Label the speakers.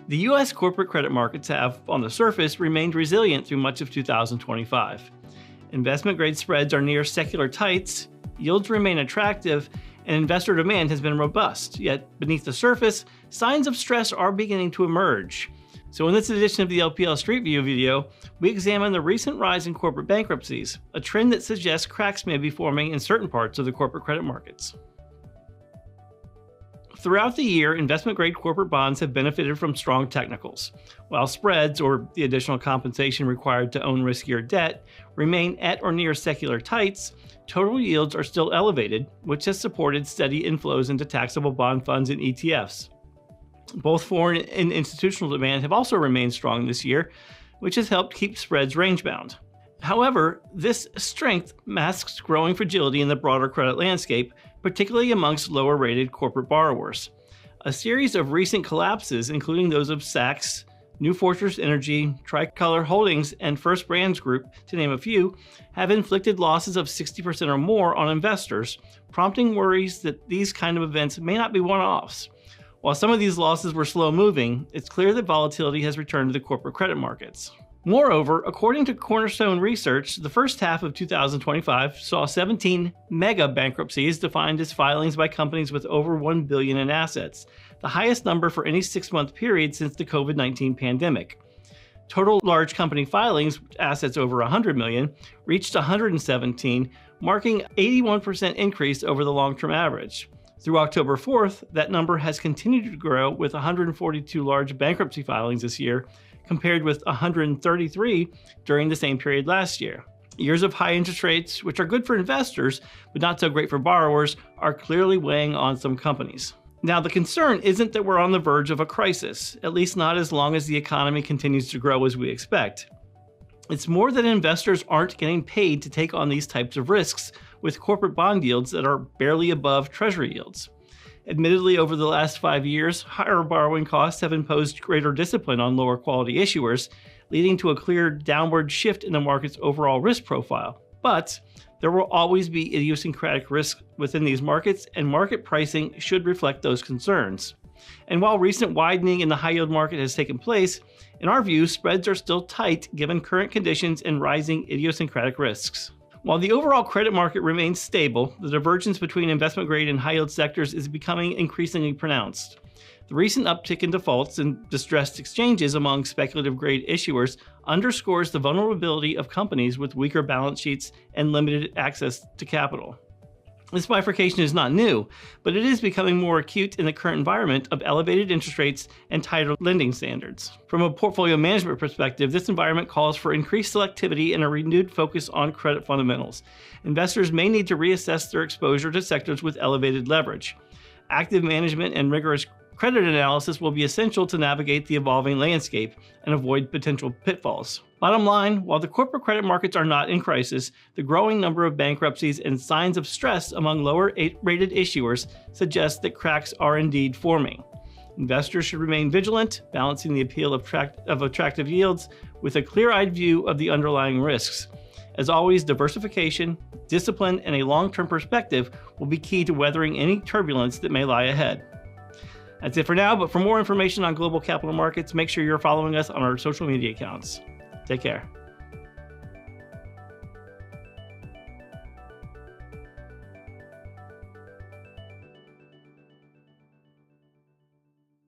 Speaker 1: The U.S. corporate credit markets have, on the surface, remained resilient through much of 2025. Investment-grade spreads are near secular tights, yields remain attractive, and investor demand has been robust. Yet, beneath the surface, signs of stress are beginning to emerge. So in this edition of the LPL Street View video, we examine the recent rise in corporate bankruptcies, a trend that suggests cracks may be forming in certain parts of the corporate credit markets. Throughout the year, investment-grade corporate bonds have benefited from strong technicals, while spreads, or the additional compensation required to own riskier debt, remain at or near secular tights. Total yields are still elevated, which has supported steady inflows into taxable bond funds and ETFs. Both foreign and institutional demand have also remained strong this year, which has helped keep spreads range-bound. However, this strength masks growing fragility in the broader credit landscape, particularly amongst lower-rated corporate borrowers. A series of recent collapses, including those of Saks, New Fortress Energy, Tricolor Holdings, and First Brands Group, to name a few, have inflicted losses of 60% or more on investors, prompting worries that these kind of events may not be one-offs. While some of these losses were slow-moving, it's clear that volatility has returned to the corporate credit markets. Moreover, according to Cornerstone Research, the first half of 2025 saw 17 mega bankruptcies, defined as filings by companies with over $1 billion in assets, the highest number for any 6-month period since the COVID-19 pandemic. Total large company filings, assets over $100 million, reached 117, marking an 81% increase over the long-term average. Through October 4th, that number has continued to grow, with 142 large bankruptcy filings this year, compared with 133 during the same period last year. Years of high interest rates, which are good for investors, but not so great for borrowers, are clearly weighing on some companies. Now, the concern isn't that we're on the verge of a crisis, at least not as long as the economy continues to grow as we expect. It's more that investors aren't getting paid to take on these types of risks, with corporate bond yields that are barely above Treasury yields. Admittedly, over the last 5 years, higher borrowing costs have imposed greater discipline on lower quality issuers, leading to a clear downward shift in the market's overall risk profile. But there will always be idiosyncratic risk within these markets, and market pricing should reflect those concerns. And while recent widening in the high-yield market has taken place, in our view, spreads are still tight given current conditions and rising idiosyncratic risks. While the overall credit market remains stable, the divergence between investment-grade and high-yield sectors is becoming increasingly pronounced. The recent uptick in defaults and distressed exchanges among speculative-grade issuers underscores the vulnerability of companies with weaker balance sheets and limited access to capital. This bifurcation is not new, but it is becoming more acute in the current environment of elevated interest rates and tighter lending standards. From a portfolio management perspective, this environment calls for increased selectivity and a renewed focus on credit fundamentals. Investors may need to reassess their exposure to sectors with elevated leverage. Active management and rigorous credit analysis will be essential to navigate the evolving landscape and avoid potential pitfalls. Bottom line, while the corporate credit markets are not in crisis, the growing number of bankruptcies and signs of stress among lower-rated issuers suggest that cracks are indeed forming. Investors should remain vigilant, balancing the appeal of attractive yields with a clear-eyed view of the underlying risks. As always, diversification, discipline, and a long-term perspective will be key to weathering any turbulence that may lie ahead. That's it for now, but for more information on global capital markets, make sure you're following us on our social media accounts. Take care.